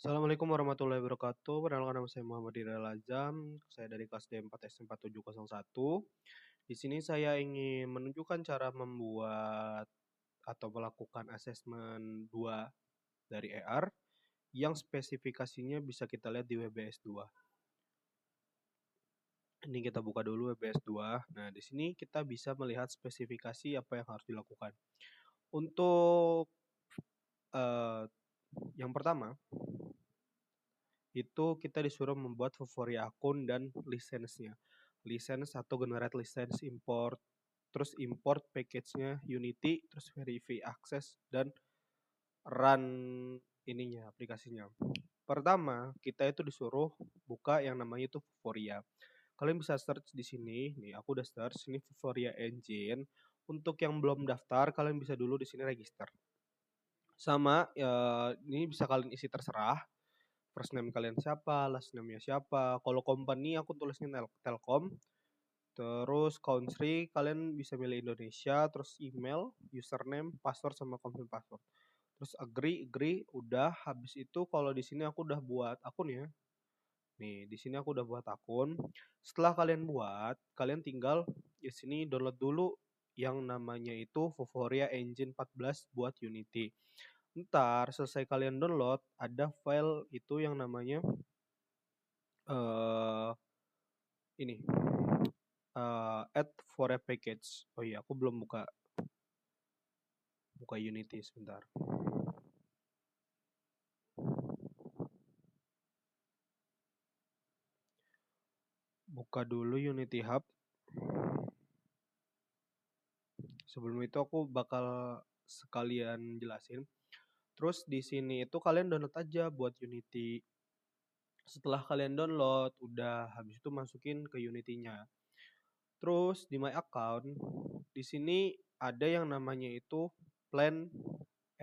Assalamualaikum warahmatullahi wabarakatuh. Perkenalkan nama saya Muhammad Irel Azam. Saya dari kelas D4 S4701. Di sini saya ingin menunjukkan cara membuat atau melakukan asesmen 2 dari ER yang spesifikasinya bisa kita lihat di WBS 2. Ini kita buka dulu WBS 2. Nah, di sini kita bisa melihat spesifikasi apa yang harus dilakukan. Untuk yang pertama, itu kita disuruh membuat Vuforia akun dan lisensinya. License atau generate license import, terus import package-nya Unity, terus verify access dan run ininya aplikasinya. Pertama, kita itu disuruh buka yang namanya itu Vuforia. Kalian bisa search di sini. Nih, aku udah search ini Vuforia Engine. Untuk yang belum daftar, kalian bisa dulu di sini register. Sama ini bisa kalian isi terserah. First name kalian siapa, last name-nya siapa. Kalau company aku tulisnya Telkom. Terus country kalian bisa milih Indonesia, terus email, username, password sama confirm password. Terus agree, udah. Habis itu kalau di sini aku udah buat akun ya. Nih, di sini aku udah buat akun. Setelah kalian buat, kalian tinggal di sini download dulu yang namanya itu Vuforia Engine 14 buat Unity. Ntar selesai kalian download, ada file itu yang namanya ini add for a package. Oh iya, aku belum buka Unity sebentar. Buka dulu Unity Hub. Sebelum itu aku bakal sekalian jelasin. Terus di sini itu kalian download aja buat Unity. Setelah kalian download, udah habis itu masukin ke Unity-nya. Terus di My Account, di sini ada yang namanya itu Plan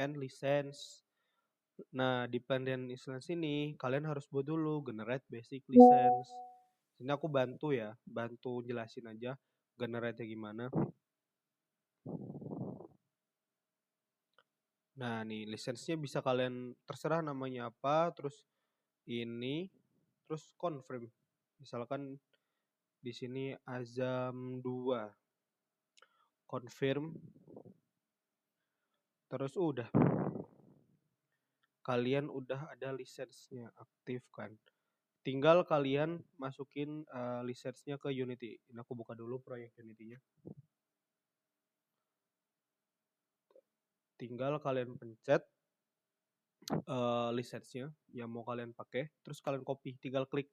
and License. Nah, di Plan and License ini kalian harus buat dulu generate basic license. Sini aku bantu jelasin aja generate-nya gimana. Nah, nih lisensinya bisa kalian terserah namanya apa, terus ini, terus confirm. Misalkan di sini Azam 2. Confirm. Terus udah. Kalian udah ada lisensinya aktif kan. Tinggal kalian masukin lisensinya ke Unity. Ini aku buka dulu proyek Unity-nya. Tinggal kalian pencet lisensinya yang mau kalian pakai, terus kalian copy, tinggal klik.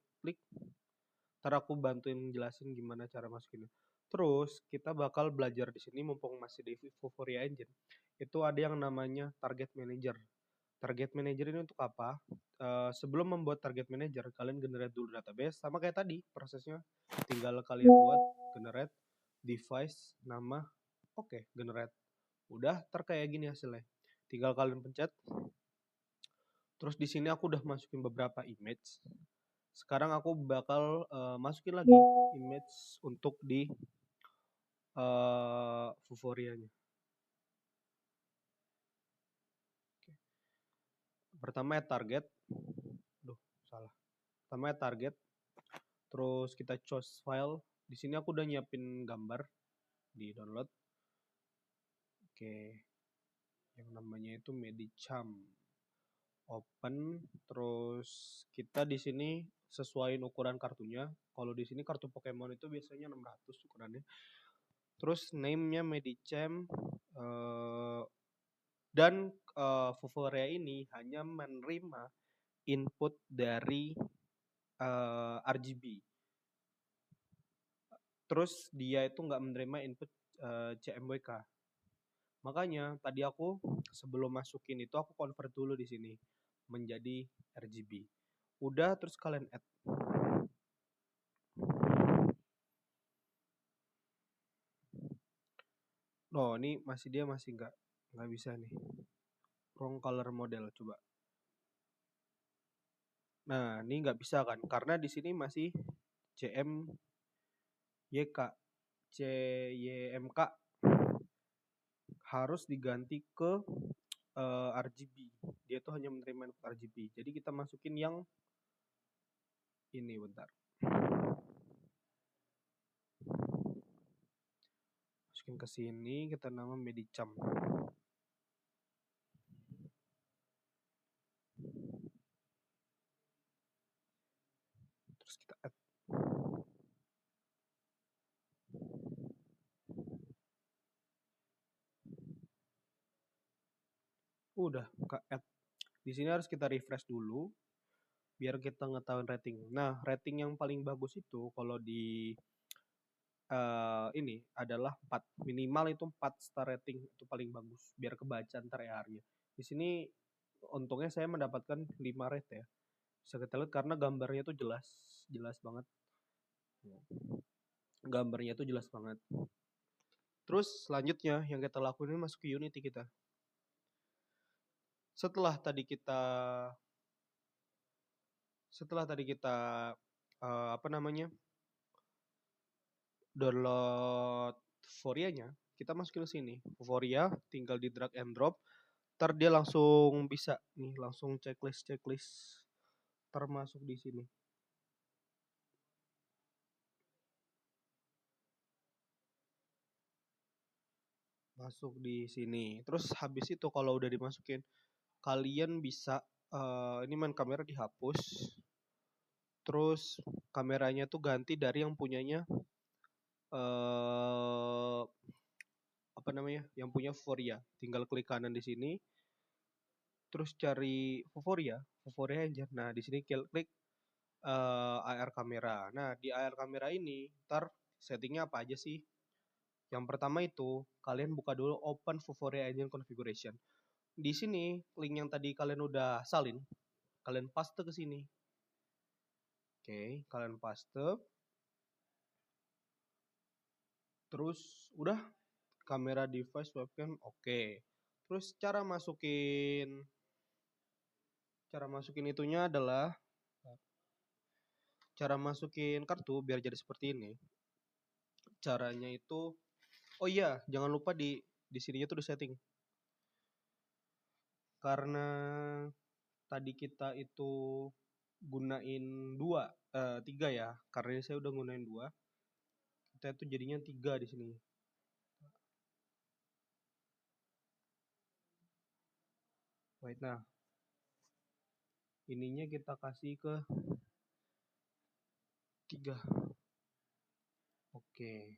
Ntar aku bantuin jelasin gimana cara masukinnya. Terus kita bakal belajar di sini mumpung masih di Vuforia Engine. Itu ada yang namanya Target Manager. Target Manager ini untuk apa? Sebelum membuat Target Manager, kalian generate dulu database. Sama kayak tadi prosesnya. Tinggal kalian buat generate device nama. Oke, generate. Udah, kayak gini hasilnya. Tinggal kalian pencet. Terus di sini aku udah masukin beberapa image. Sekarang aku bakal masukin lagi image untuk di Vuvorianya. Oke. Pertama target. Salah. Pertama target. Terus kita choose file. Di sini aku udah nyiapin gambar di download. Oke. Yang namanya itu Medicam. Open. Terus kita di sini sesuaiin ukuran kartunya. Kalau di sini kartu Pokemon itu biasanya 600 ukurannya. Terus name-nya Medicam. Dan Vuforia ini hanya menerima input dari RGB. Terus dia itu nggak menerima input CMYK. Makanya tadi aku sebelum masukin itu aku convert dulu di sini menjadi RGB. Udah, terus kalian add. Oh, ini dia masih nggak bisa nih. Wrong color model, coba. Nah, ini nggak bisa kan? Karena di sini masih CMYK. CYMK harus diganti ke RGB. Dia tuh hanya menerima input RGB. Jadi kita masukin yang ini bentar. Masukin ke sini, kita nama Medicam. Terus kita add. Udah ke add. Di sini harus kita refresh dulu biar kita ngetahuin rating. Nah, rating yang paling bagus itu kalau di ini adalah 4, minimal itu 4 star rating itu paling bagus biar kebaca ntar ER-nya. Di sini untungnya saya mendapatkan 5 rate ya. Bisa kita lihat karena gambarnya tuh jelas, jelas banget. Gambarnya tuh jelas banget. Terus selanjutnya yang kita lakuin ini masuk ke Unity kita. Setelah tadi kita apa namanya? Download Vuforia-nya, kita masukin ke sini. Vuforia tinggal di drag and drop, ntar dia langsung bisa nih, langsung checklist termasuk di sini. Masuk di sini. Terus habis itu kalau udah dimasukin, kalian bisa ini main kamera dihapus. Terus kameranya tuh ganti dari yang punyanya apa namanya? Yang punya Vuforia. Tinggal klik kanan di sini. Terus cari Vuforia Engine. Nah, di sini klik AR kamera. Nah, di AR kamera ini ntar settingnya apa aja sih? Yang pertama itu kalian buka dulu Open Vuforia Engine Configuration. Di sini link yang tadi kalian udah salin, kalian paste ke sini. Oke, kalian paste. Terus udah kamera device webcam oke. Terus cara masukin itunya adalah cara masukin kartu biar jadi seperti ini. Caranya itu, oh iya, jangan lupa di sininya tuh di setting. Karena tadi kita itu gunain 3 ya. Karena ini saya udah gunain 2. Kita itu jadinya 3 di sini. Wait, nah. Ininya kita kasih ke 3. Oke.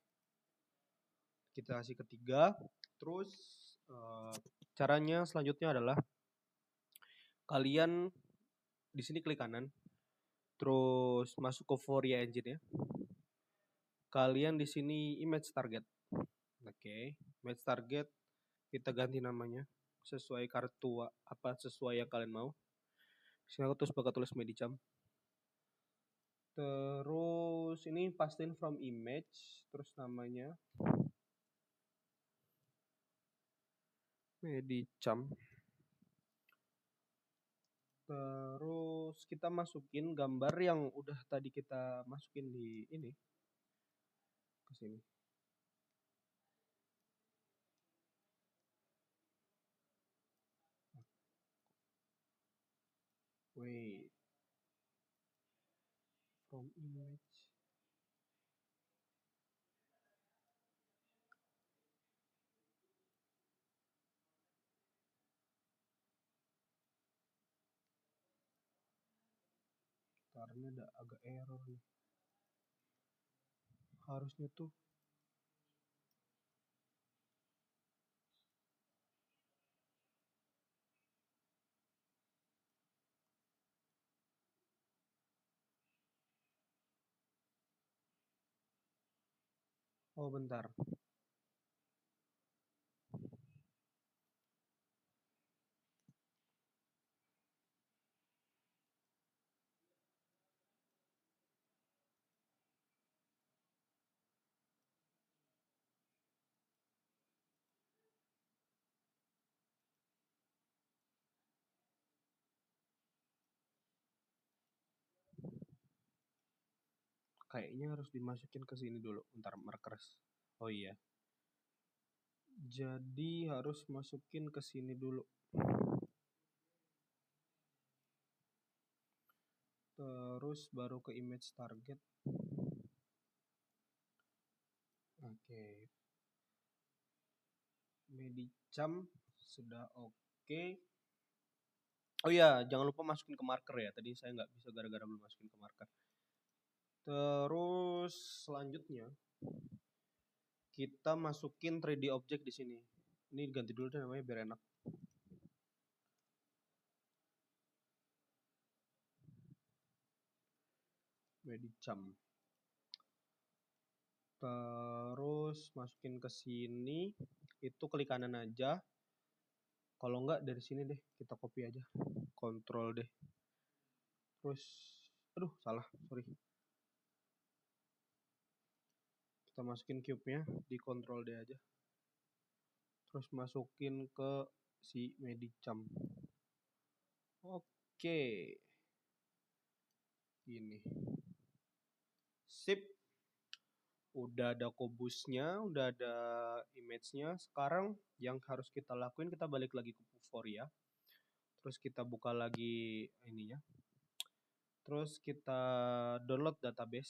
Kita kasih ke 3. Terus caranya selanjutnya adalah kalian di sini klik kanan. Terus masuk ke Vuforia Engine ya. Kalian di sini image target. Oke, image target kita ganti namanya sesuai kartu apa sesuai yang kalian mau. Sini aku terus bakal tulis Medicam. Terus ini pastiin from image, terus namanya Medicam. Terus kita masukin gambar yang udah tadi kita masukin di ini ke sini. Wait. From image. Karena ada agak error nih. Harusnya tuh oh bentar. Kayaknya harus dimasukin ke sini dulu. Bentar, markers. Oh iya. Jadi harus masukin ke sini dulu. Terus baru ke image target. Oke. Medicam sudah oke. Oh iya, jangan lupa masukin ke marker ya. Tadi saya nggak bisa gara-gara belum masukin ke marker. Terus selanjutnya kita masukin 3D object di sini. Ini ganti dulu deh namanya biar enak. Medicam. Terus masukin ke sini. Itu klik kanan aja. Kalau nggak dari sini deh, kita copy aja. Control deh. Terus, aduh salah, sorry. Kita masukin cube-nya di Ctrl D aja. Terus masukin ke si Medicam. Oke. Ini. Sip. Udah ada kubusnya, udah ada image-nya. Sekarang yang harus kita lakuin, kita balik lagi ke Vuforia. Terus kita buka lagi ininya. Terus kita download database.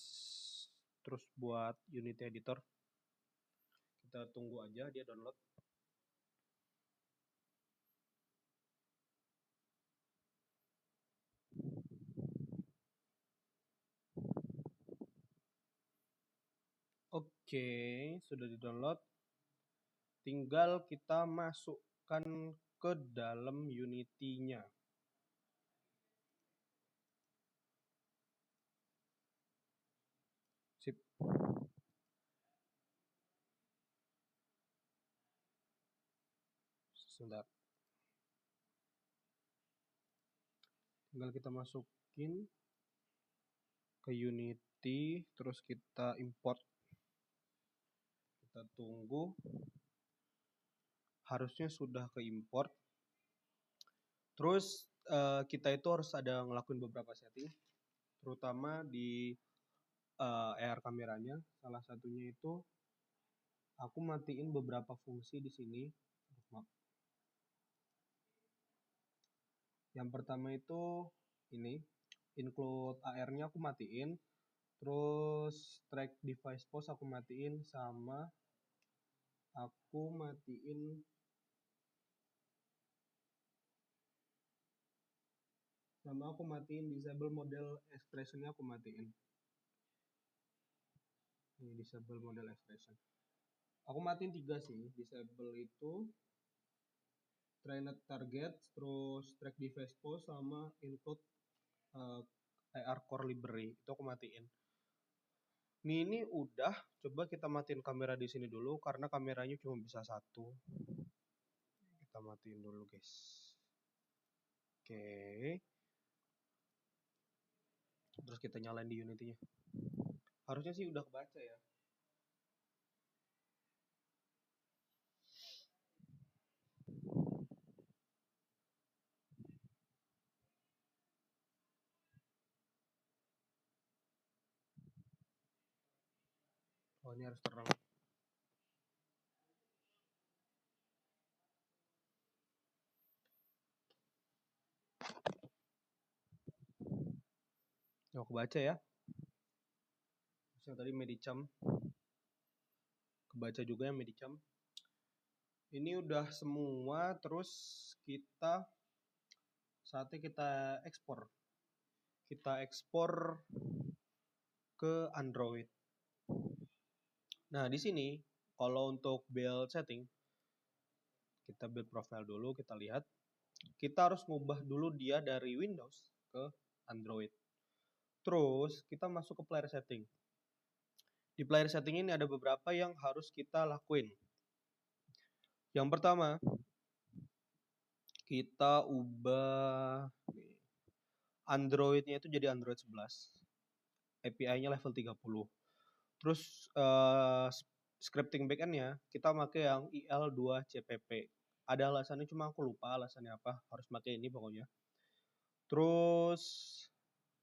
Terus buat Unity Editor. Kita tunggu aja dia download. Oke, sudah di-download. Tinggal kita masukkan ke dalam Unity-nya. Sip. Sebentar. Tinggal kita masukin ke Unity, terus kita import. Kita tunggu. Harusnya sudah ke import. Terus kita itu harus ada ngelakuin beberapa setting, terutama di AR kameranya. Salah satunya itu aku matiin beberapa fungsi di sini. Yang pertama itu ini, include AR-nya aku matiin. Terus track device pose aku matiin, sama aku matiin disable model expression-nya aku matiin. Ini disable model expression. Aku matiin 3 sih. Disable itu trained target, terus track device pose, sama include AR core library. Itu aku matiin. Ini udah, coba kita matiin kamera di sini dulu karena kameranya cuma bisa satu. Kita matiin dulu, guys. Oke. Terus kita nyalain di Unity-nya. Harusnya sih udah kebaca ya. Oh, ini harus terang. Oh, kebaca ya. Yang tadi Medicam. Kebaca juga yang Medicam. Ini udah semua, terus kita saatnya kita ekspor. Kita ekspor ke Android. Nah, di sini kalau untuk build setting, kita build profile dulu, kita lihat. Kita harus ngubah dulu dia dari Windows ke Android. Terus kita masuk ke player setting. Di player setting ini ada beberapa yang harus kita lakuin. Yang pertama, kita ubah Android-nya itu jadi Android 11. API-nya level 30. Terus scripting backend-nya kita pakai yang IL2CPP. Ada alasannya, cuma aku lupa alasannya apa. Harus pakai ini pokoknya. Terus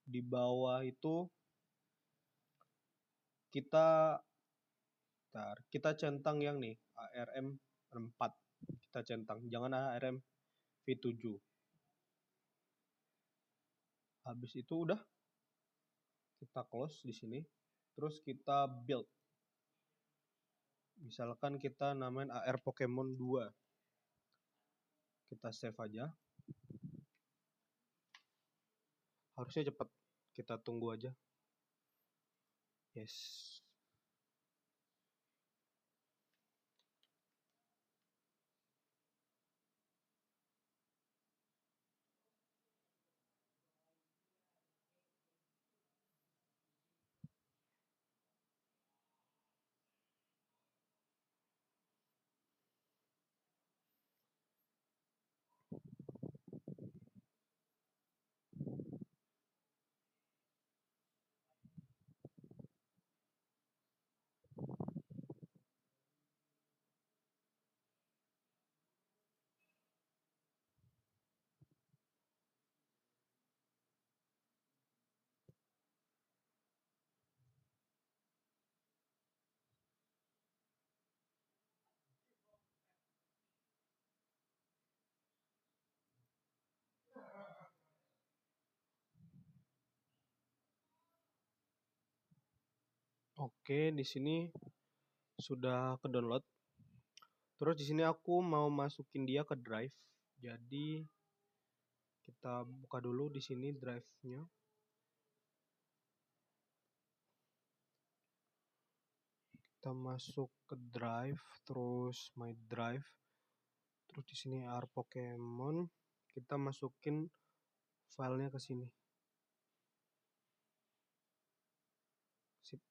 di bawah itu kita centang yang nih ARM 4. Kita centang, jangan ARM V7. Habis itu udah kita close di sini. Terus kita build. Misalkan kita namain AR Pokemon 2. Kita save aja. Harusnya cepat. Kita tunggu aja. Yes. Oke, di sini sudah ke download. Terus di sini aku mau masukin dia ke drive. Jadi kita buka dulu di sini drive-nya. Kita masuk ke drive, terus my drive. Terus di sini AR Pokemon. Kita masukin filenya ke sini. Sip.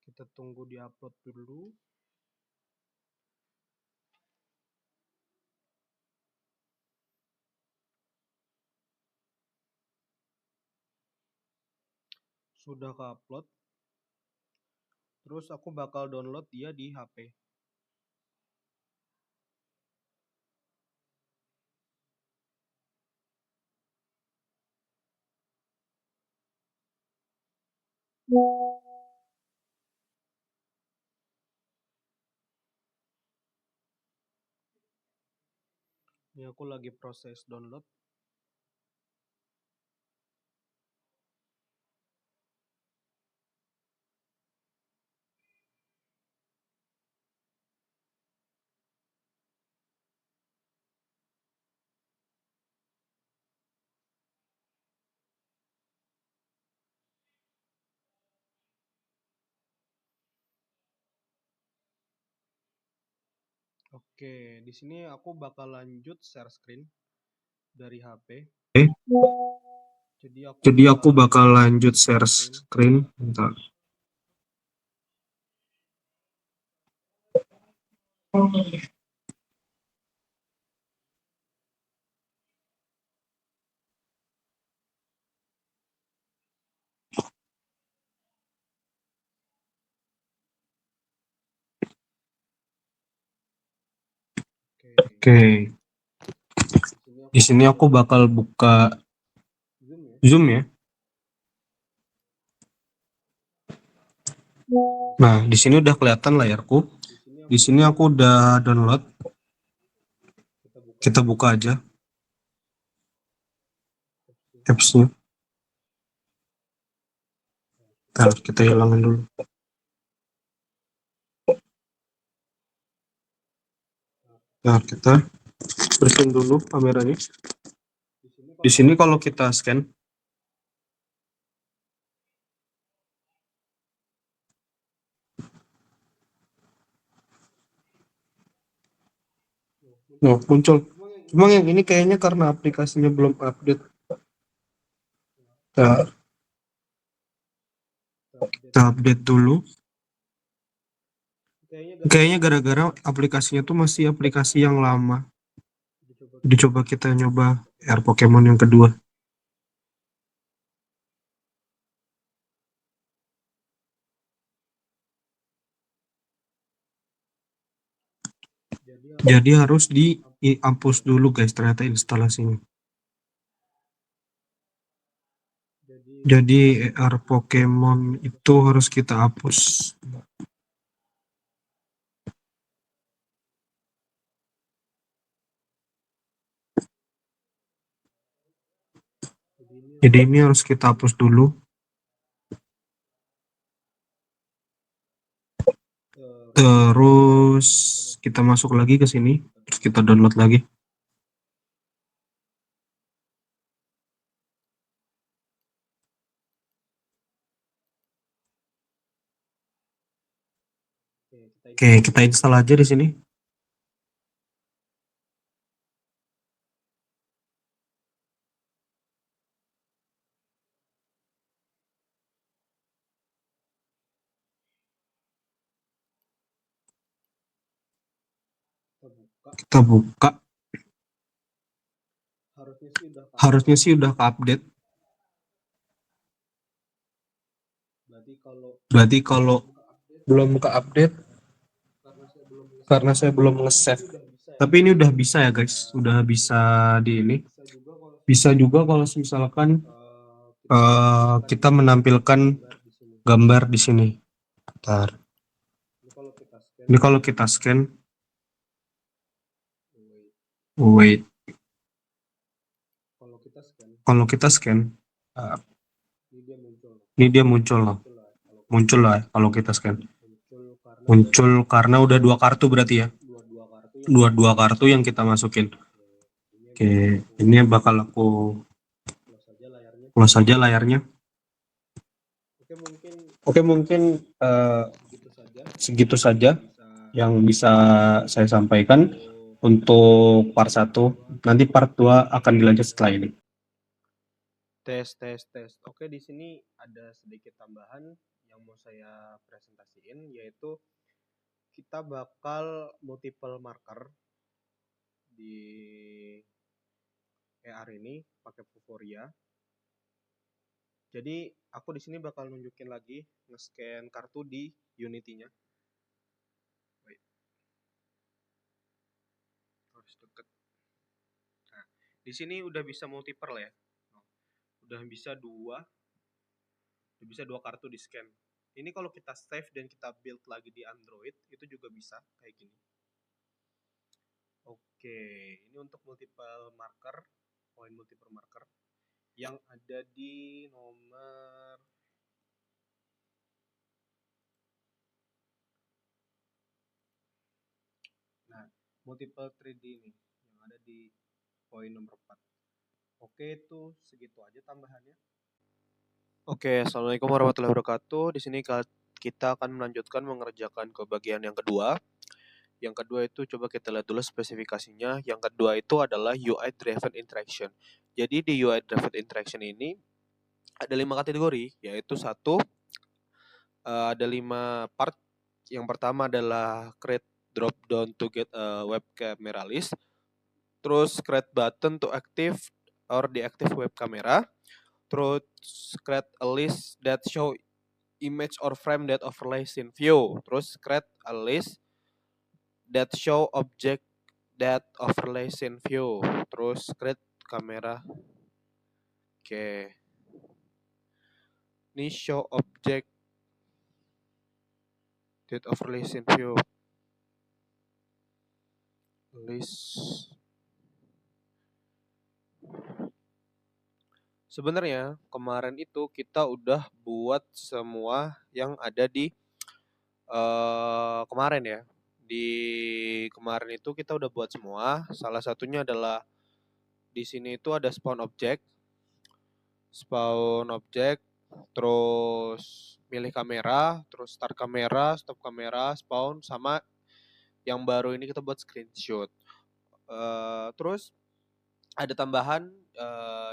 Kita tunggu di-upload dulu. Sudah ke-upload. Terus aku bakal download dia di HP. Ini aku lagi proses download. Oke, di sini aku bakal lanjut share screen dari HP. Jadi aku bakal lanjut share screen. Bentar. Oke. Di sini aku bakal buka Zoom ya. Nah, di sini udah kelihatan layarku. Di sini aku udah download. Kita buka aja apps-nya. Bentar, kita hilangin dulu. Nah, kita bersihin dulu kameranya. Di sini kalau kita scan, nah muncul. Cuma yang ini kayaknya karena aplikasinya belum update. Kita update dulu. Kayaknya gara-gara aplikasinya tuh masih aplikasi yang lama. Dicoba kita nyoba AR Pokemon yang kedua. Jadi harus dihapus dulu guys ternyata instalasinya. Jadi AR Pokemon itu harus kita hapus. Jadi ini harus kita hapus dulu. Terus kita masuk lagi ke sini. Terus kita download lagi. Oke, kita install aja di sini. Kita buka. Harusnya sih udah ke-update. Berarti kalau belum ke-update karena saya belum nge-save. Tapi ini udah bisa ya guys, udah bisa di ini. Bisa juga kalau misalkan kita menampilkan gambar di sini. Bentar. Ini kalau kita scan, wait. Kalau kita scan, ini dia muncul loh. Muncul lah kalau kita scan. Muncul karena udah 2 kartu berarti ya. Dua kartu yang kita masukin. Oke, ini bakal aku close saja layarnya. Oke, mungkin segitu saja yang bisa saya sampaikan untuk part 1. Nanti part 2 akan dilanjut setelah ini. Tes. Oke, di sini ada sedikit tambahan yang mau saya presentasiin, yaitu kita bakal multiple marker di AR ini pakai Vuforia. Jadi aku di sini bakal nunjukin lagi nge-scan kartu di Unity-nya. Harus deket. Nah, di sini udah bisa multiple ya. Udah bisa dua kartu di scan. Ini kalau kita save dan kita build lagi di Android itu juga bisa kayak gini. Oke, ini untuk multiple marker, poin multiple marker yang ada di nomor multiple 3D ini yang ada di poin nomor 4. Oke, itu segitu aja tambahannya. Oke, assalamualaikum warahmatullahi wabarakatuh. Di sini kita akan melanjutkan mengerjakan ke bagian yang kedua. Yang kedua itu coba kita lihat dulu spesifikasinya. Yang kedua itu adalah UI Driven Interaction. Jadi di UI Driven Interaction ini ada 5 kategori, yaitu ada 5 part. Yang pertama adalah create drop down to get a web camera list. Terus create button to active or deactive web camera. Terus create a list that show image or frame that overlays in view. Terus create a list that show object that overlays in view. Terus create kamera. Oke. Ini show object that overlays in view. List. Sebenarnya kemarin itu kita udah buat semua yang ada di kemarin ya. Di kemarin itu kita udah buat semua. Salah satunya adalah di sini itu ada spawn object, terus milih kamera, terus start kamera, stop kamera, spawn, sama yang baru ini kita buat screenshot. Terus ada tambahan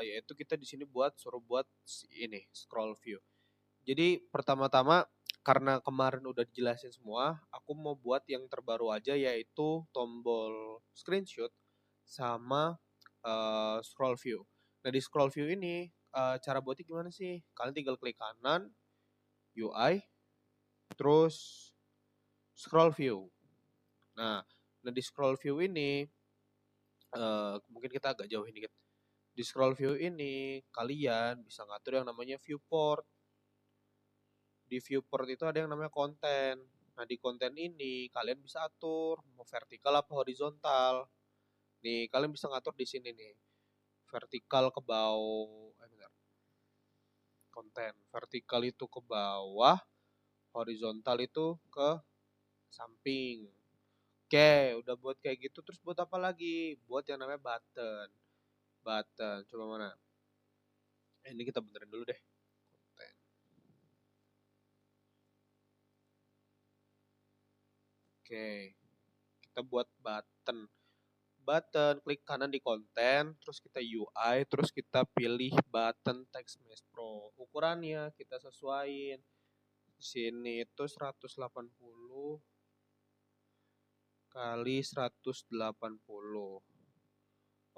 yaitu kita di sini suruh buat ini scroll view. Jadi pertama-tama karena kemarin udah dijelasin semua, aku mau buat yang terbaru aja yaitu tombol screenshot sama scroll view. Nah di scroll view ini cara buatnya gimana sih? Kalian tinggal klik kanan, UI, terus scroll view. Nah di scroll view ini mungkin kita agak jauhin dikit. Di scroll view ini kalian bisa ngatur yang namanya viewport. Di viewport itu ada yang namanya konten. Nah di konten ini kalian bisa atur mau vertikal apa horizontal. Nih kalian bisa ngatur di sini nih. Vertikal ke bawah. Bentar. konten. Vertikal itu ke bawah, horizontal itu ke samping. Oke, udah buat kayak gitu, terus buat apa lagi? Buat yang namanya button. Button, coba mana? Ini kita benerin dulu deh. Konten. Oke, kita buat button. Button, klik kanan di konten, terus kita UI, terus kita pilih button text mesh pro. Ukurannya kita sesuaiin. Di sini itu 180 kali 180.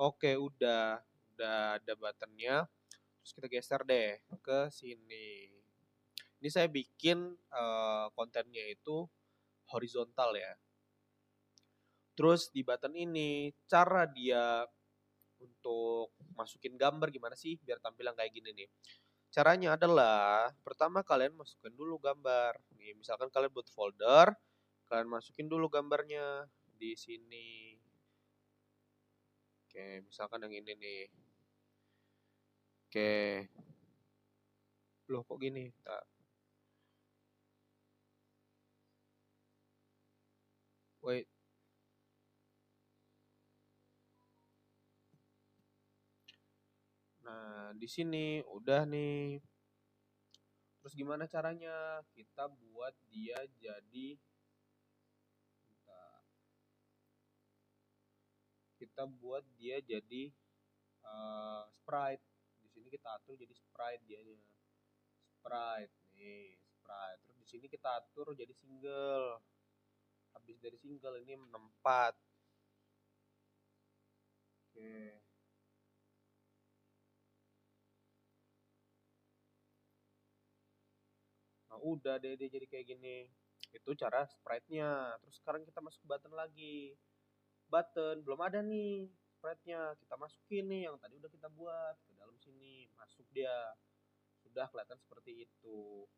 Oke, udah ada buttonnya. Terus kita geser deh ke sini. Ini saya bikin kontennya itu horizontal ya. Terus di button ini cara dia untuk masukin gambar gimana sih biar tampilan kayak gini nih. Caranya adalah pertama kalian masukkan dulu gambar. Nih, misalkan kalian buat folder, kalian masukin dulu gambarnya di sini. Oke, misalkan yang ini nih. Oke. Loh kok gini? Wait. Nah, di sini udah nih. Terus gimana caranya? Kita buat dia jadi kita buat dia jadi sprite. Di sini kita atur jadi sprite dianya. Sprite nih, sprite. Terus di sini kita atur jadi single. Habis dari single ini 64. Oke. Nah, udah deh dia jadi kayak gini. Itu cara sprite-nya. Terus sekarang kita masuk button lagi. Button belum ada nih sprite-nya. Kita masukin nih yang tadi udah kita buat ke dalam sini. Masuk dia. Sudah kelihatan seperti itu.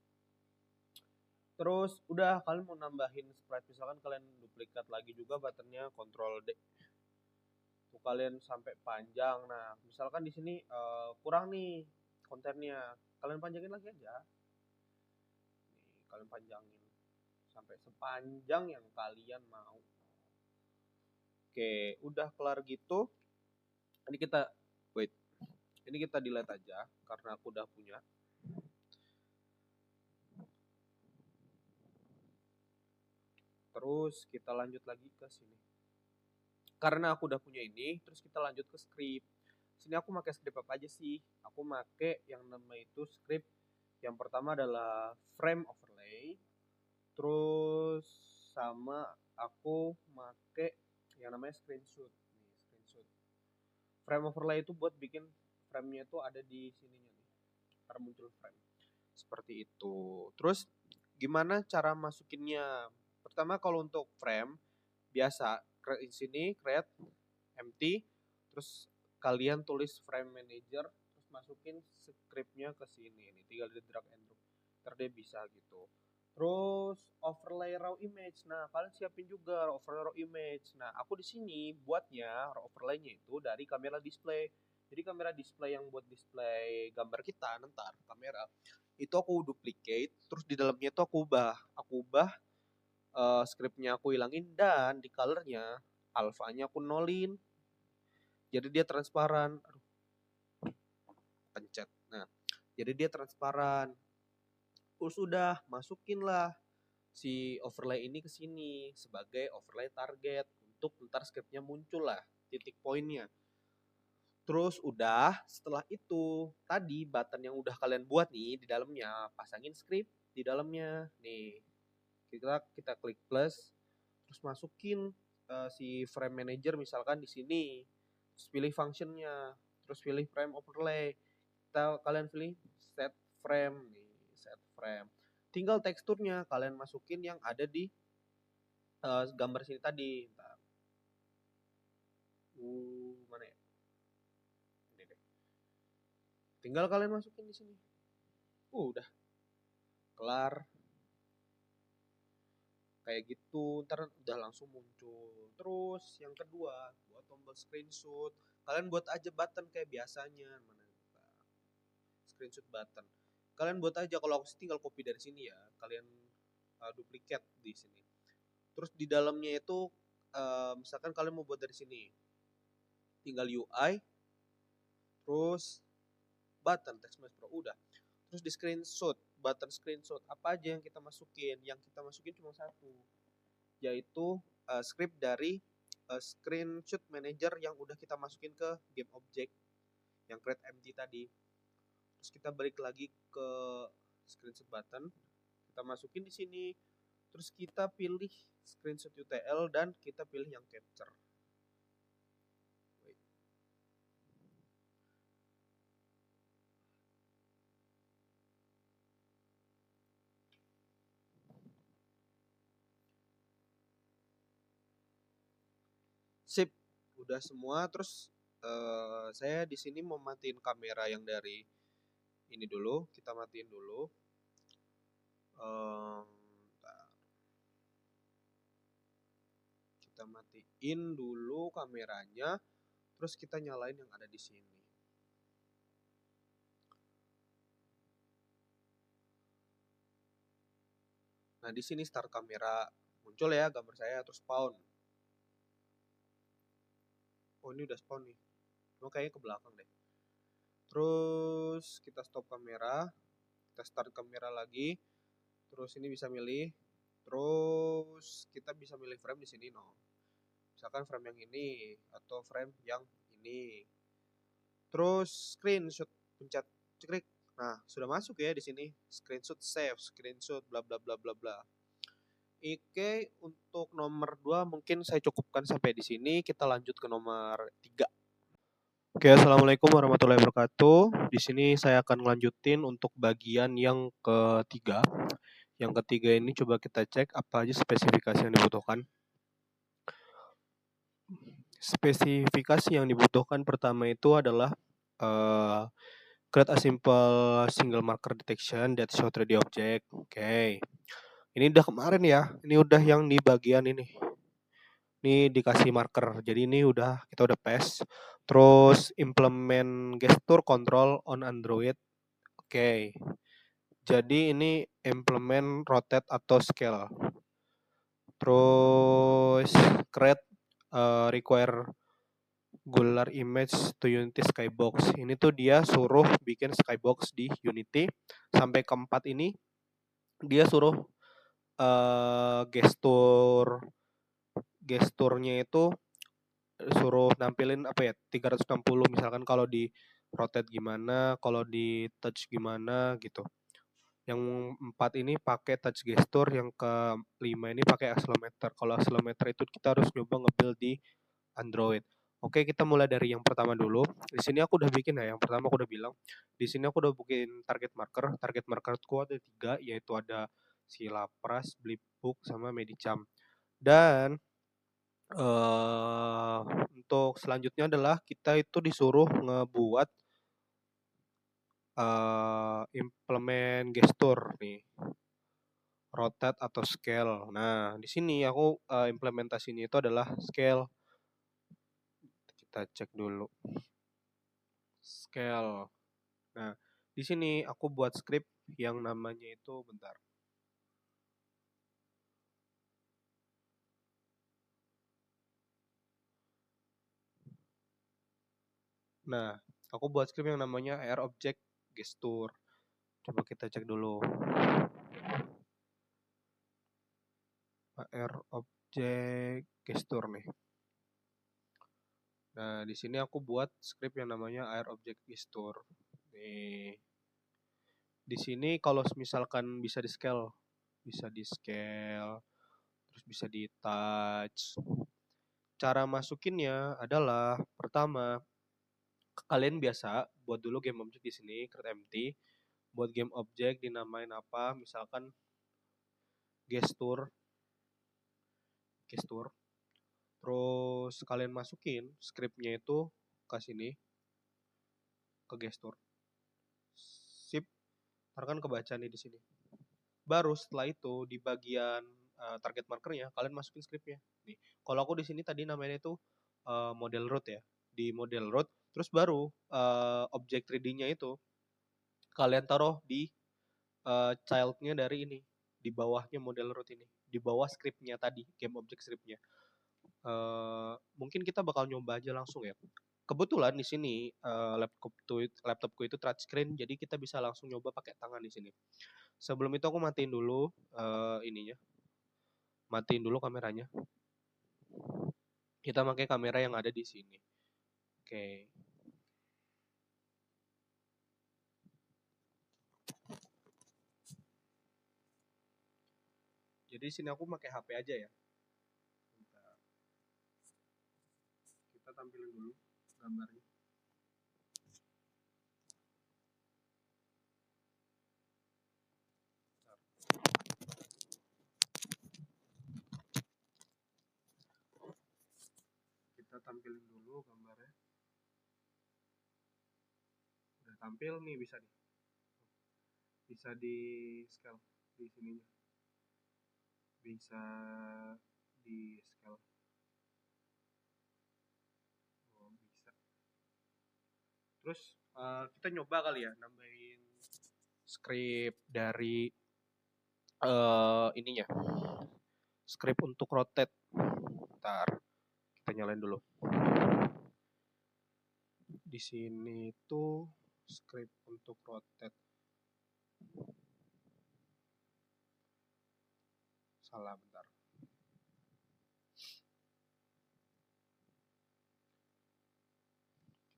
Terus udah kalian mau nambahin sprite, misalkan kalian duplikat lagi juga buttonnya, Ctrl D. Tuh kalian sampai panjang. Nah, misalkan di sini kurang nih kontennya, kalian panjangin lagi aja. Nih, kalian panjangin sampai sepanjang yang kalian mau. Oke, udah kelar gitu. Ini kita wait. Ini kita delete aja karena aku udah punya. Terus kita lanjut lagi ke sini. Karena aku udah punya ini, terus kita lanjut ke script. Sini aku pakai script apa aja sih? Aku pakai yang nama itu script. Yang pertama adalah frame overlay. Terus sama aku pakai yang namanya screenshot. Nih, screenshot. Frame overlay itu buat bikin frame-nya itu ada di sininya nih. Ntar muncul frame. Seperti itu. Terus gimana cara masukinnya? Pertama kalau untuk frame biasa di sini create empty, terus kalian tulis frame manager, terus masukin scriptnya ke sini, ini tinggal di drag and drop, ntar dia bisa gitu. Terus overlay raw image, nah kalian siapin juga overlay raw image. Nah aku di sini buatnya raw overlaynya itu dari kamera display. Jadi kamera display yang buat display gambar kita ntar kamera itu aku duplicate, terus di dalamnya itu aku ubah scriptnya aku hilangin, dan di colornya alfanya aku nolin jadi dia transparan. Aduh, pencet. Nah, jadi dia transparan. Sudah masukinlah si overlay ini ke sini sebagai overlay target untuk ntar scriptnya muncul lah titik poinnya. Terus udah setelah itu tadi button yang udah kalian buat nih di dalamnya, pasangin script di dalamnya nih. Kita klik plus, terus masukin si frame manager misalkan di sini, terus pilih functionnya, terus pilih frame overlay, kalian pilih set frame nih, set frame, tinggal teksturnya kalian masukin yang ada di gambar sini tadi. Ntar. Mana ya, ini deh, tinggal kalian masukin di sini. Udah kelar kayak gitu, ntar udah langsung muncul. Terus yang kedua buat tombol screenshot, kalian buat aja button kayak biasanya. Mana screenshot button, kalian buat aja. Kalau aku tinggal copy dari sini ya, kalian duplikat di sini. Terus di dalamnya itu misalkan kalian mau buat dari sini, tinggal UI, terus button text message pro udah. Terus di screenshot, button screenshot apa aja yang kita masukin? Yang kita masukin cuma satu, yaitu script dari screenshot manager yang udah kita masukin ke game object yang create empty tadi. Terus kita balik lagi ke screenshot button, kita masukin di sini. Terus kita pilih screenshot UTL dan kita pilih yang capture. Sip, udah semua. Terus saya di sini mau matiin kamera yang dari ini dulu, kita matiin dulu. Kita matiin dulu kameranya, terus kita nyalain yang ada di sini. Nah, di sini start kamera muncul ya gambar saya, terus spawn. Oh, ini udah spawn nih. Oh, kayaknya ke belakang deh. Terus kita stop kamera, kita start kamera lagi. Terus ini bisa milih. Terus kita bisa milih frame di sini, no. Misalkan frame yang ini atau frame yang ini. Terus screenshot, pencet klik. Nah, sudah masuk ya di sini. Screenshot save, screenshot bla bla bla bla bla. Oke, untuk nomor 2 mungkin saya cukupkan sampai di sini. Kita lanjut ke nomor 3. Oke, assalamualaikum warahmatullahi wabarakatuh. Di sini saya akan melanjutin untuk bagian yang ketiga. Yang ketiga ini coba kita cek apa aja spesifikasi yang dibutuhkan. Spesifikasi yang dibutuhkan pertama itu adalah create a simple single marker detection that show 3D object. Oke. Ini udah kemarin ya. Ini udah yang di bagian ini. Ini dikasih marker. Jadi ini kita udah paste. Terus implement gesture control on Android. Oke. Jadi ini implement rotate atau scale. Terus create require Golar image to Unity Skybox. Ini tuh dia suruh bikin Skybox di Unity. Sampai keempat ini dia suruh gesturnya itu suruh nampilin apa ya, 360, misalkan kalau di rotate gimana, kalau di touch gimana gitu. Yang 4 ini pakai touch gesture, yang ke-5 ini pakai accelerometer. Kalau accelerometer itu kita harus nyoba nge-build di Android. Oke, kita mulai dari yang pertama dulu. Di sini aku udah bikin ya. Yang pertama aku udah bilang. Di sini aku udah bikin target marker. Target markerku ada 3, yaitu ada si Lapras, Blipbook, sama Medicham. Dan untuk selanjutnya adalah kita itu disuruh ngebuat implement gesture nih, rotate atau scale. Nah, di sini aku implementasinya itu adalah scale. Kita cek dulu scale. Nah, di sini aku buat script yang namanya itu, bentar. Nah, aku buat script yang namanya AR object gesture. Coba kita cek dulu. AR object gesture nih. Nah, di sini aku buat script yang namanya AR object gesture. Nih. Di sini kalau misalkan bisa di scale, terus bisa di touch. Cara masukinnya adalah pertama, kalian biasa buat dulu game object di sini, create empty. Buat game object dinamain apa? Misalkan gesture. Terus kalian masukin scriptnya itu ke sini, ke gesture. Sip, kan kebaca nih di sini. Baru setelah itu di bagian target markernya kalian masukin scriptnya. Nih, kalau aku di sini tadi namanya itu model root ya. Di model root, terus baru objek 3D-nya itu kalian taruh di childnya dari ini, di bawahnya model root ini, di bawah scriptnya tadi, game object scriptnya. Mungkin kita bakal nyoba aja langsung ya. Kebetulan di sini laptopku itu touchscreen, jadi kita bisa langsung nyoba pakai tangan di sini. Sebelum itu aku matiin dulu ininya, matiin dulu kameranya. Kita pakai kamera yang ada di sini. Oke. Jadi di sini aku pakai HP aja ya. Bentar. Kita tampilin dulu gambarnya. Kita tampilin dulu gambarnya. Udah tampil nih, bisa di scale di sininya. Bisa di scale. Oh, bisa. Terus kita nyoba kali ya nambahin script dari ininya. Script untuk rotate. Ntar kita nyalain dulu. Di sini tuh script untuk rotate. Salah, bentar.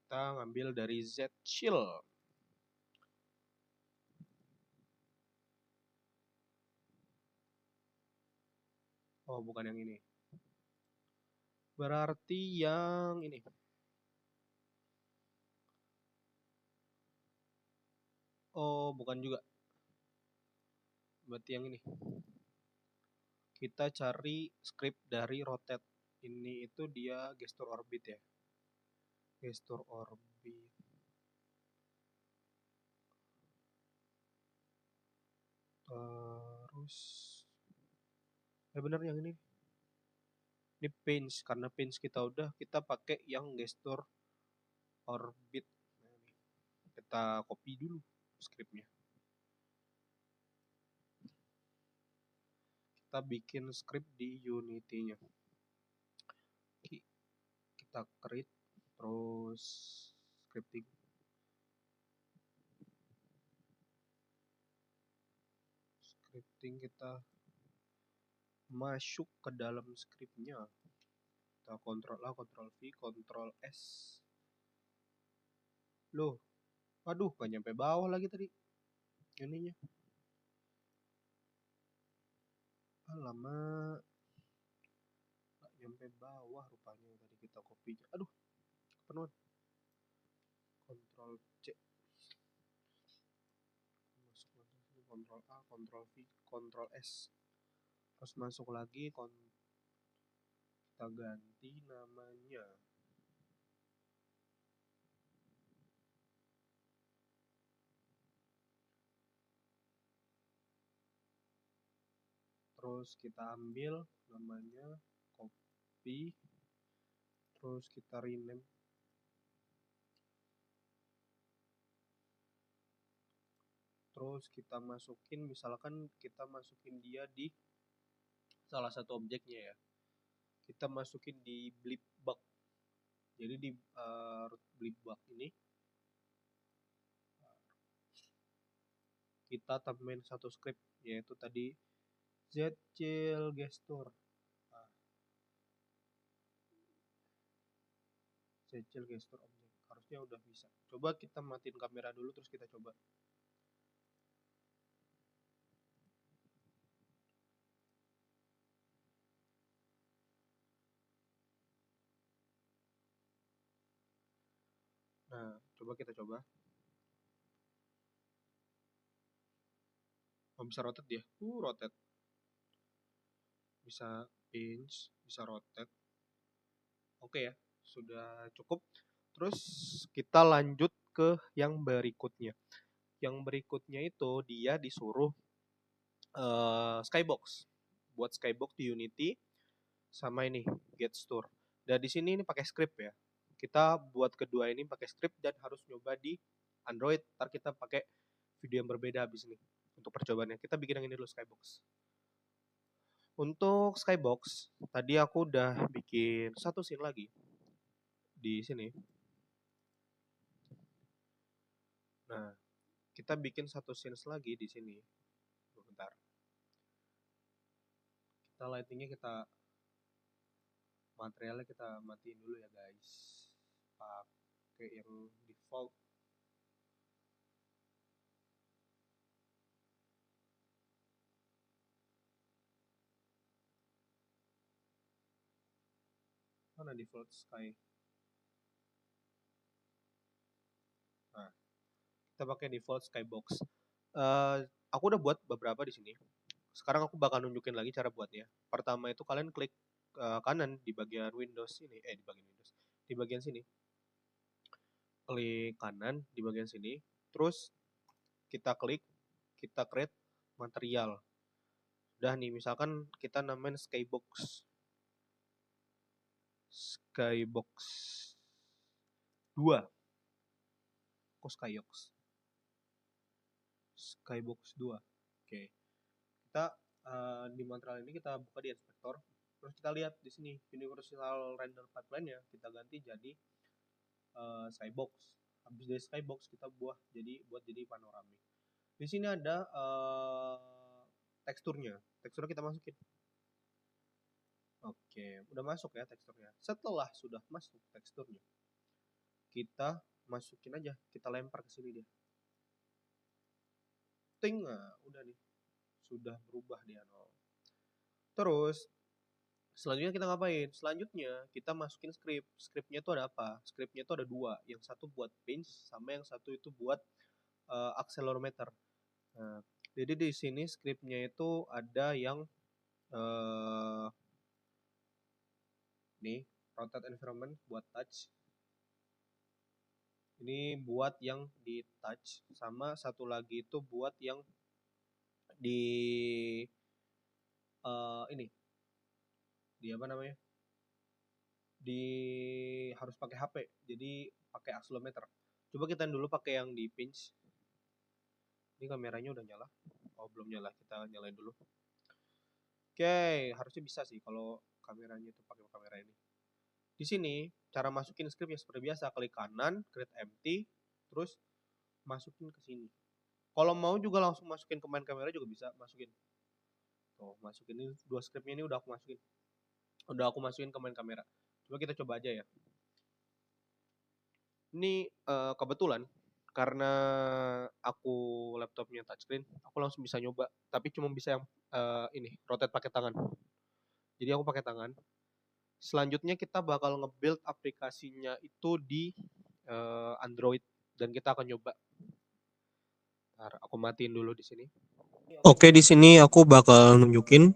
Kita ngambil dari Z-Chill. Oh, bukan yang ini. Berarti yang ini. Oh, bukan juga. Berarti yang ini. Kita cari script dari rotate. Ini itu dia gesture orbit ya. Gesture orbit. Terus bener yang ini. Ini pinch, karena pinch kita udah, kita pakai yang gesture orbit. Nah, ini. Kita copy dulu scriptnya. Kita bikin script di Unity-nya. Kita create, terus scripting. Scripting kita masuk ke dalam scriptnya. Kita Ctrl A, Ctrl V, Ctrl S. Loh, aduh, gak nyampe bawah lagi tadi ininya. Alamak, gak nyampe bawah rupanya tadi kita copy. Aduh, penuh. Ctrl C. Masuk lagi sini, Ctrl A, Ctrl V, Ctrl S. Terus masuk lagi, kita ganti namanya. Terus kita ambil namanya, copy, terus kita rename. Terus kita masukin, misalkan kita masukin dia di salah satu objeknya ya. Kita masukin di blipbug. Jadi di blipbug ini kita tambahin satu script, yaitu tadi Z-Chill gesture. Z-Chill gesture objek. Harusnya udah bisa. Coba kita matiin kamera dulu, terus kita coba. Nah, coba kita coba. Oh, bisa rotate dia. Rotate. Bisa pinch, bisa rotate. Oke ya, sudah cukup. Terus kita lanjut ke yang berikutnya. Yang berikutnya itu dia disuruh skybox. Buat skybox di Unity sama ini Gesture. Dan di sini ini pakai script ya. Kita buat kedua ini pakai script dan harus nyoba di Android. Ntar kita pakai video yang berbeda habis ini. untuk percobaannya. Kita bikin yang ini dulu, skybox. Untuk skybox, tadi aku udah bikin satu scene lagi di sini. Nah, kita bikin satu scene lagi di sini. Bentar. Kita lightingnya materialnya kita matiin dulu ya guys. Pakai yang default. Mana default sky? Nah, kita pakai default skybox. Aku udah buat beberapa di sini. Sekarang aku bakal nunjukin lagi cara buatnya. Pertama itu kalian klik kanan di bagian Windows ini, di bagian Windows, di bagian sini. Klik kanan di bagian sini, terus kita create material. Udah nih, misalkan kita namain skybox 2. Kok skybox 2. Oke. Kita di material ini kita buka di inspektor, terus kita lihat di sini universal render pipeline-nya kita ganti jadi skybox. Habis dari skybox kita buat jadi panoramik. Di sini ada teksturnya kita masukin. Oke, udah masuk ya teksturnya. Setelah sudah masuk teksturnya, kita masukin aja, kita lempar ke sini dia. Ting, nah, udah nih, sudah berubah dia nol. Terus selanjutnya kita ngapain? Selanjutnya kita masukin script. Scriptnya itu ada apa? Scriptnya itu ada 2. Yang satu buat pinch, sama yang satu itu buat accelerometer. Nah, jadi di sini scriptnya itu ada yang nih, rotate environment buat touch. Ini buat yang di touch, sama satu lagi itu buat yang di ini, di apa namanya? Di harus pakai HP, jadi pakai accelerometer. Coba kita dulu pakai yang di pinch. Ini kameranya udah nyala. Oh, belum nyala, kita nyalain dulu. Oke, harusnya bisa sih kalau kameranya itu pakai kamera ini. Di sini cara masukin scriptnya seperti biasa, klik kanan, create empty, terus masukin ke sini. Kalau mau juga langsung masukin ke main kamera juga bisa masukin. Tuh, masukin ini 2 scriptnya ini udah aku masukin. Udah aku masukin ke main kamera. Coba kita coba aja ya. Ini kebetulan karena aku laptopnya touchscreen, aku langsung bisa nyoba. Tapi cuma bisa yang ini, rotate pakai tangan. Jadi aku pakai tangan. Selanjutnya kita bakal nge-build aplikasinya itu di Android dan kita akan nyoba. Ntar aku matiin dulu di sini. Oke, di sini aku bakal nunjukin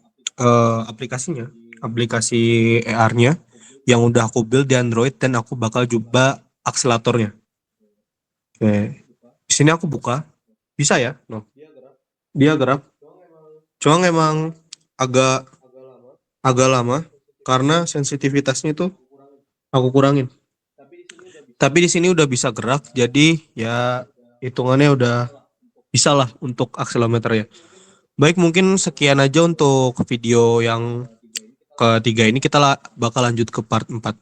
aplikasinya, aplikasi AR-nya yang udah aku build di Android dan aku bakal coba akseleratornya. Oke, di sini aku buka, bisa ya? No. Dia gerak, cuma emang agak lama karena sensitivitasnya itu aku kurangin. Tapi di sini udah bisa gerak, jadi ya hitungannya udah bisa lah untuk akselerometer ya. Baik, mungkin sekian aja untuk video yang ketiga ini. Kita bakal lanjut ke part 4.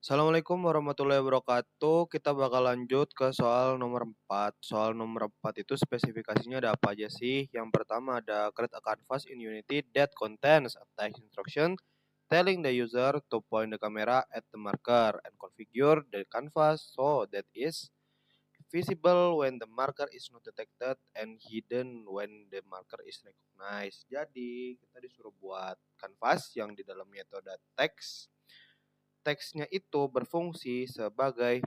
Assalamualaikum warahmatullahi wabarakatuh. Kita bakal lanjut ke soal nomor 4. Soal nomor 4 itu spesifikasinya ada apa aja sih? Yang pertama ada create a canvas in Unity that contains a text instruction telling the user to point the camera at the marker and configure the canvas so that is visible when the marker is not detected and hidden when the marker is recognized. Jadi kita disuruh buat canvas yang di dalamnya itu ada teks. Teksnya itu berfungsi sebagai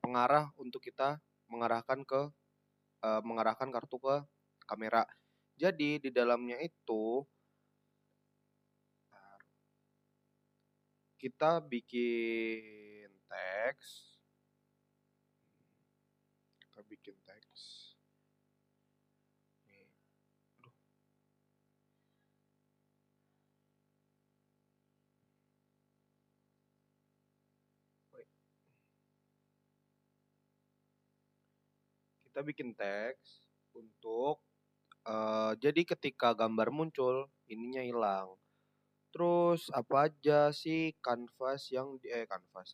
pengarah untuk kita mengarahkan kartu ke kamera. Jadi di dalamnya itu kita bikin teks. kita bikin teks untuk jadi ketika gambar muncul ininya hilang. Terus apa aja sih canvas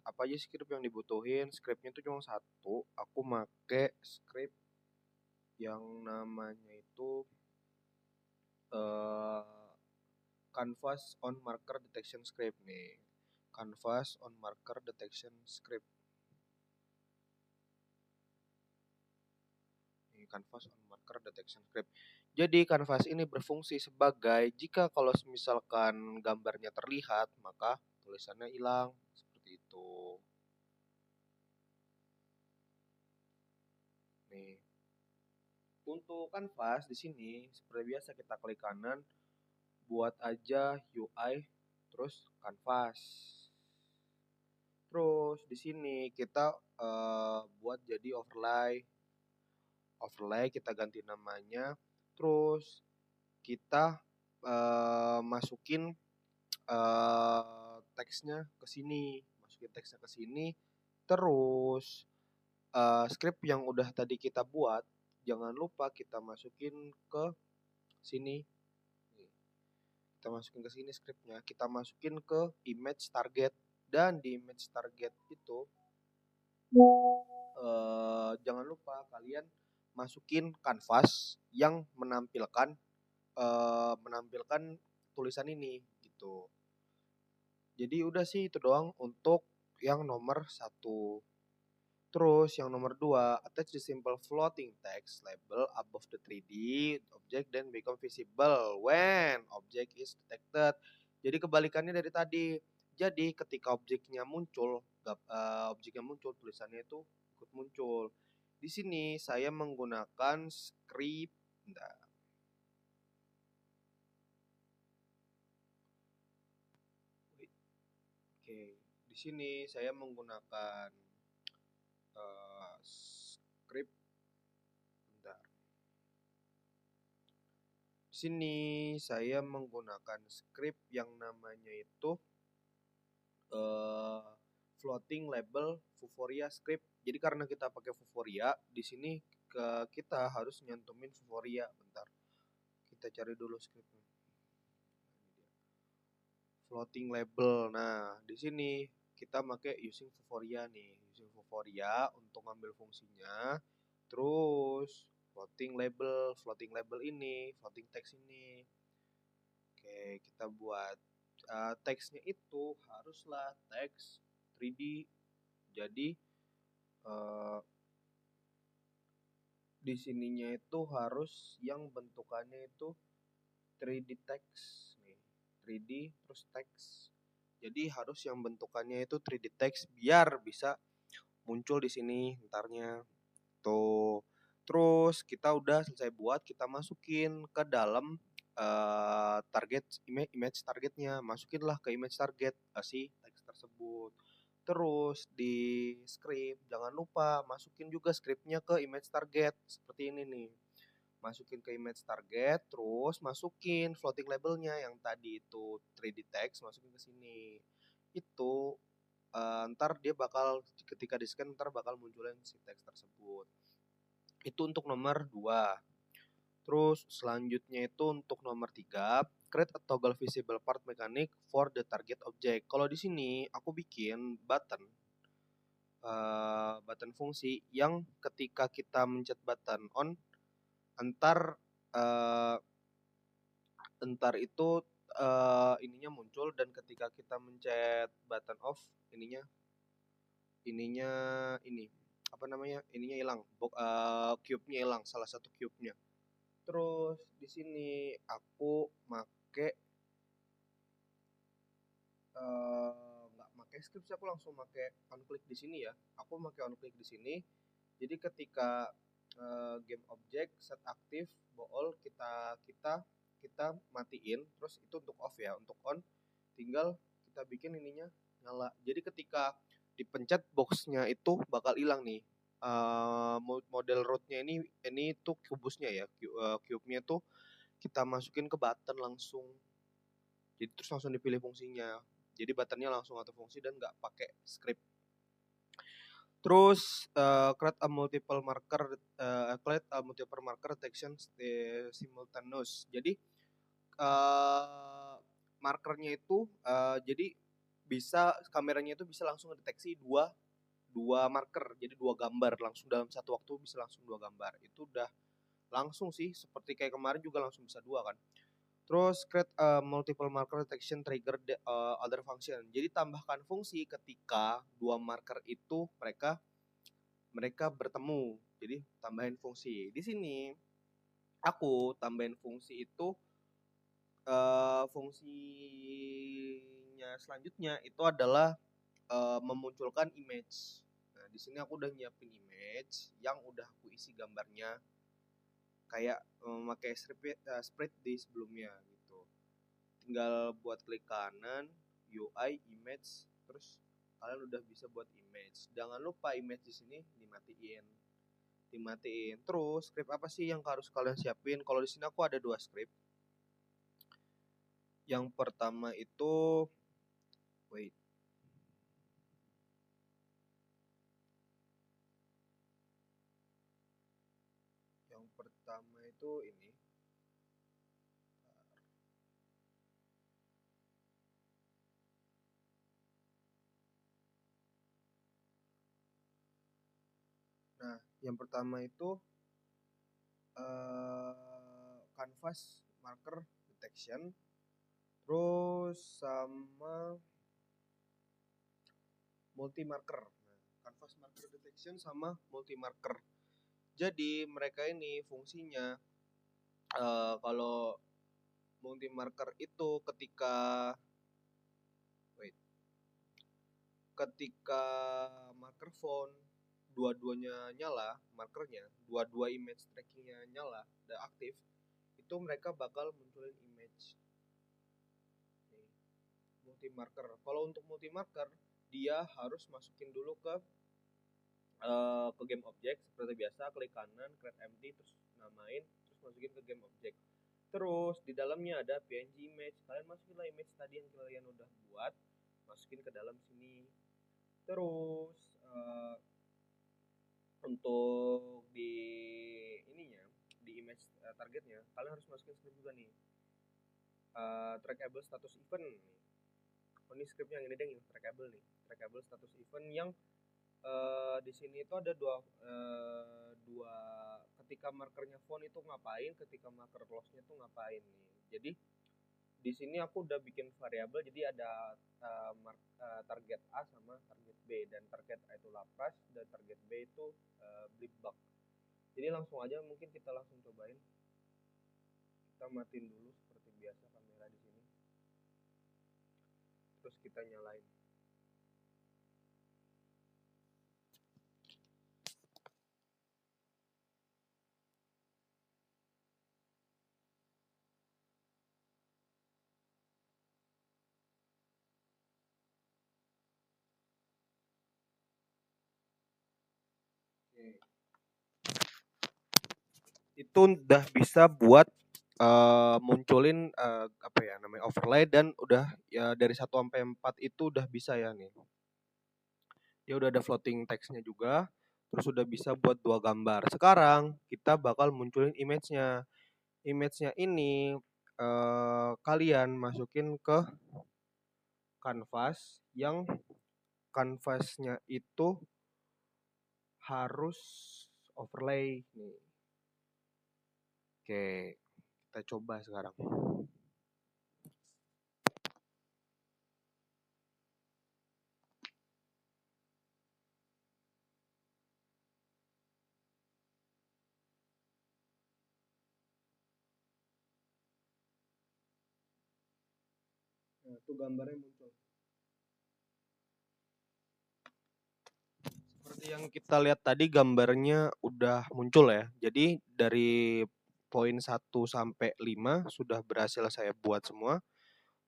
apa aja script yang dibutuhin? Scriptnya tuh cuma satu. Aku make script yang namanya itu eh canvas on marker detection script nih. Canvas on marker detection script. Nih, canvas on marker detection script. Jadi canvas ini berfungsi sebagai jika kalau misalkan gambarnya terlihat maka tulisannya hilang seperti itu. Nih, untuk canvas di sini seperti biasa kita klik kanan, buat aja UI, terus canvas. Terus di sini kita buat jadi overlay. Overlay kita ganti namanya. Terus kita masukin teksnya ke sini, Terus script yang udah tadi kita buat, jangan lupa kita masukin ke sini. Kita masukin ke sini scriptnya, kita masukin ke image target, dan di image target itu jangan lupa kalian masukin canvas yang menampilkan tulisan ini gitu. Jadi udah sih itu doang untuk yang nomor 1. Terus yang nomor 2, attach the simple floating text label above the 3D object then become visible when object is detected. Jadi kebalikannya dari tadi. Jadi ketika objeknya muncul, tulisannya itu ikut muncul. Di sini saya menggunakan script. Bentar. Oke, di sini saya menggunakan script. Bentar. Di sini saya menggunakan script yang namanya itu floating label Vuforia script. Jadi karena kita pakai Vuforia, di sini kita harus nyantumin Vuforia. Bentar, kita cari dulu scriptnya. Floating label. Nah, di sini kita pakai using Vuforia nih, using Vuforia untuk ngambil fungsinya. Terus floating label ini, floating text ini. Oke, kita buat teksnya itu haruslah teks 3D. Jadi di sininya itu harus yang bentukannya itu 3D text nih, 3D terus text. Jadi harus yang bentukannya itu 3D text biar bisa muncul di sini ntarnya. Tuh. Terus kita udah selesai buat, kita masukin ke dalam target image targetnya. Masukinlah ke image target si teks tersebut. Terus di script jangan lupa masukin juga scriptnya ke image target seperti ini nih. Masukin ke image target, terus masukin floating labelnya yang tadi itu 3D text, masukin ke sini. Itu ntar dia bakal ketika di scan ntar bakal munculin si teks tersebut. Itu untuk nomor 2. Terus selanjutnya itu untuk nomor 3, create a toggle visible part mechanic for the target object. Kalau di sini aku bikin button fungsi yang ketika kita mencet button on, entar itu ininya muncul, dan ketika kita mencet button off ininya ini apa namanya, ininya hilang, cube-nya hilang, salah satu cube-nya. Terus di sini aku make nggak make script sih, aku langsung make on click di sini ya. Aku make on click di sini. Jadi ketika game object set aktif bool kita matiin, terus itu untuk off ya. Untuk on tinggal kita bikin ininya nyala. Jadi ketika dipencet boxnya itu bakal hilang nih. Model rootnya ini tuh kubusnya ya, cube-nya tuh kita masukin ke button langsung. Jadi terus langsung dipilih fungsinya. Jadi buttonnya langsung auto fungsi dan nggak pakai script. Terus create a multiple marker detection simultaneous. Jadi eh markernya itu jadi kameranya itu bisa langsung mendeteksi dua dua marker, jadi dua gambar langsung dalam satu waktu, bisa langsung dua gambar. Itu udah langsung sih, seperti kayak kemarin juga langsung bisa dua kan. Terus create multiple marker detection trigger the other function. Jadi tambahkan fungsi ketika dua marker itu mereka bertemu. Jadi tambahin fungsi. Di sini aku tambahin fungsi itu fungsinya selanjutnya itu adalah memunculkan image. Nah, di sini aku udah nyiapin image yang udah aku isi gambarnya kayak memakai spread di sebelumnya gitu. Tinggal buat klik kanan, UI, image, terus kalian udah bisa buat image. Jangan lupa image di sini dimatiin. Terus script apa sih yang harus kalian siapin? Kalau di sini aku ada dua script. Yang pertama itu wait. Yang pertama itu ini. Nah, yang pertama itu canvas marker detection, terus sama multi marker. Nah, canvas marker detection sama multi marker. Jadi mereka ini fungsinya kalau multi marker itu ketika marker phone dua-duanya nyala, markernya, dua-dua image trackingnya nyala dan aktif, itu mereka bakal munculin image. Nih, multi marker. Kalau untuk multi marker, dia harus masukin dulu ke game object seperti biasa, klik kanan, create empty, terus namain, terus masukin ke game object. Terus di dalamnya ada PNG image. Kalian masukinlah image tadi yang kalian udah buat, masukin ke dalam sini. Terus untuk di ininya, di image targetnya, kalian harus masukin script juga nih. Trackable status event. Oh, ini scriptnya yang ini deh, trackable nih. Trackable status event yang di sini itu ada dua ketika markernya phone itu ngapain, ketika marker close-nya tuh ngapain nih. Jadi di sini aku udah bikin variabel, jadi ada target A sama target B, dan target A itu lapras dan target B itu blip-bug. Jadi langsung aja, mungkin kita langsung cobain. Kita matiin dulu seperti biasa kamera di sini. Terus kita nyalain. Itu udah bisa buat munculin apa ya namanya overlay, dan udah ya dari 1 sampai 4 itu udah bisa ya nih. Dia udah ada floating text-nya juga, terus udah bisa buat dua gambar. Sekarang kita bakal munculin image-nya. Image-nya ini kalian masukin ke canvas, yang canvasnya itu harus overlay nih. Oke, kita coba sekarang. Nah, itu gambarnya muncul. Seperti yang kita lihat tadi, gambarnya udah muncul ya. Jadi dari poin 1 sampai 5 sudah berhasil saya buat semua.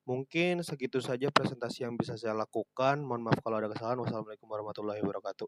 Mungkin segitu saja presentasi yang bisa saya lakukan. Mohon maaf kalau ada kesalahan. Wassalamualaikum warahmatullahi wabarakatuh.